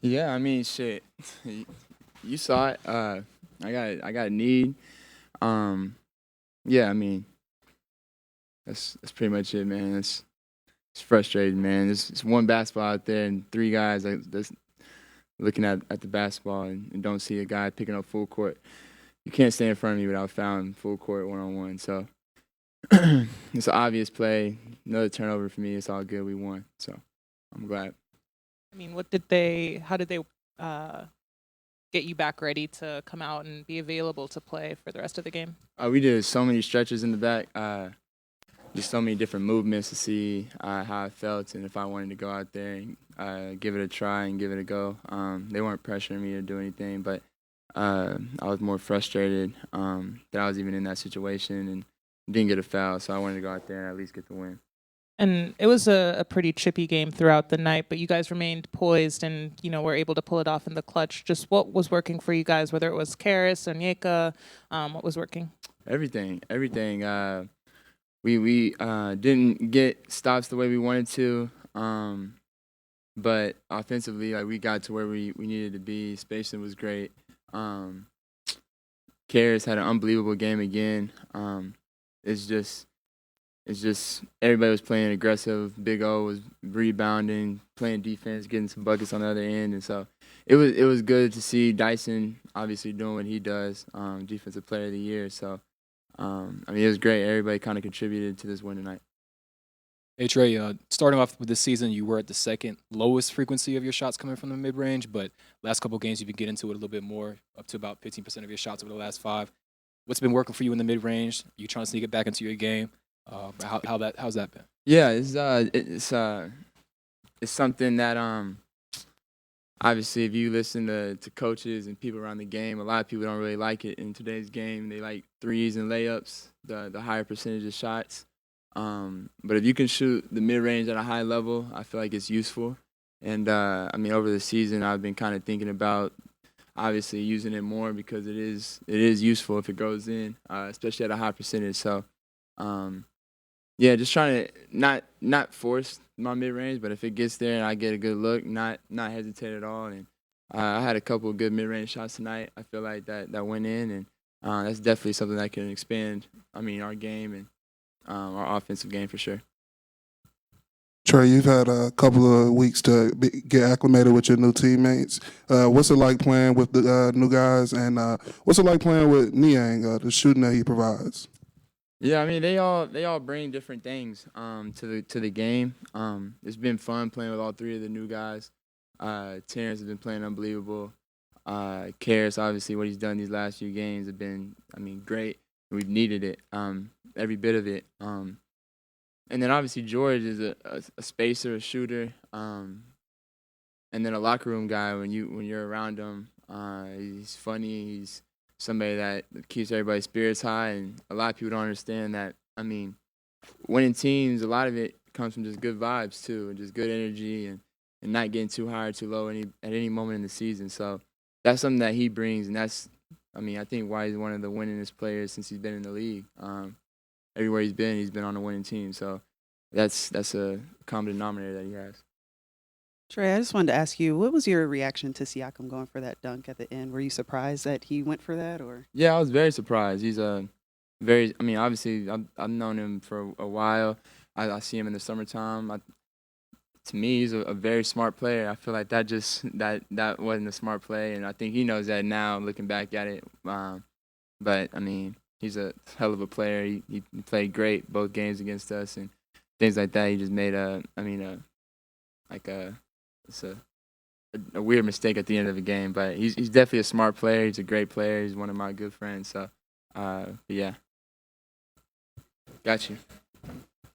Yeah, I mean, shit. You saw it. I got a need. Um, yeah, I mean, that's pretty much it, man. It's frustrating, man. It's one basketball out there and three guys that's looking at the basketball and don't see a guy picking up full court. You can't stay in front of me without fouling full court 1-on-1. So it's an obvious play. Another turnover for me. It's all good. We won. So I'm glad. I mean, how did they uh, get you back ready to come out and be available to play for the rest of the game? We did so many stretches in the back. Just so many different movements to see how I felt and if I wanted to go out there and give it a try and give it a go. They weren't pressuring me to do anything, but I was more frustrated that I was even in that situation and didn't get a foul, so I wanted to go out there and at least get the win. And it was a pretty chippy game throughout the night, but you guys remained poised and, were able to pull it off in the clutch. Just what was working for you guys, whether it was Karis or Nyeka, what was working? Everything. We didn't get stops the way we wanted to, but offensively, like we got to where we needed to be. Spacing was great. Karis had an unbelievable game again. It's just everybody was playing aggressive. Big O was rebounding, playing defense, getting some buckets on the other end, and so it was good to see Dyson obviously doing what he does, defensive player of the year. So I mean, it was great. Everybody kind of contributed to this win tonight. Hey Trey, starting off with this season, you were at the second lowest frequency of your shots coming from the mid range, but last couple games you've been getting to it a little bit more, up to about 15% of your shots over the last five. What's been working for you in the mid range? You trying to sneak it back into your game? How's that been? Yeah, it's something that obviously if you listen to coaches and people around the game, a lot of people don't really like it in today's game. They like threes and layups, the higher percentage of shots. But if you can shoot the mid range at a high level, I feel like it's useful. And I mean, over the season, I've been kind of thinking about obviously using it more because it is useful if it goes in, especially at a high percentage. So yeah, just trying to not force my mid range, but if it gets there and I get a good look, not hesitate at all. And I had a couple of good mid range shots tonight. I feel like that went in, and that's definitely something that can expand. I mean, our game and our offensive game for sure. Trey, you've had a couple of weeks to get acclimated with your new teammates. What's it like playing with the new guys, and what's it like playing with Niang, the shooting that he provides? Yeah, I mean they all bring different things to the game. It's been fun playing with all three of the new guys. Terrence has been playing unbelievable. Karis, obviously, what he's done these last few games have been, I mean, great. We've needed it, every bit of it. And then obviously George is a spacer, a shooter, and then a locker room guy. When you're around him, he's funny. He's somebody that keeps everybody's spirits high, and a lot of people don't understand that. I mean, winning teams, a lot of it comes from just good vibes too, and just good energy, and not getting too high or too low at any moment in the season. So that's something that he brings, and that's, I mean, I think why he's one of the winningest players since he's been in the league. Everywhere he's been on a winning team. So that's a common denominator that he has. Trey, I just wanted to ask you, what was your reaction to Siakam going for that dunk at the end? Were you surprised that he went for that, or? Yeah, I was very surprised. He's a very, I mean, obviously I've known him for a while. I see him in the summertime. To me, he's a very smart player. I feel like that wasn't a smart play, and I think he knows that now, looking back at it. But I mean, he's a hell of a player. He played great both games against us and things like that. He just made it's a weird mistake at the end of the game. But he's definitely a smart player. He's a great player. He's one of my good friends. So, yeah, got you.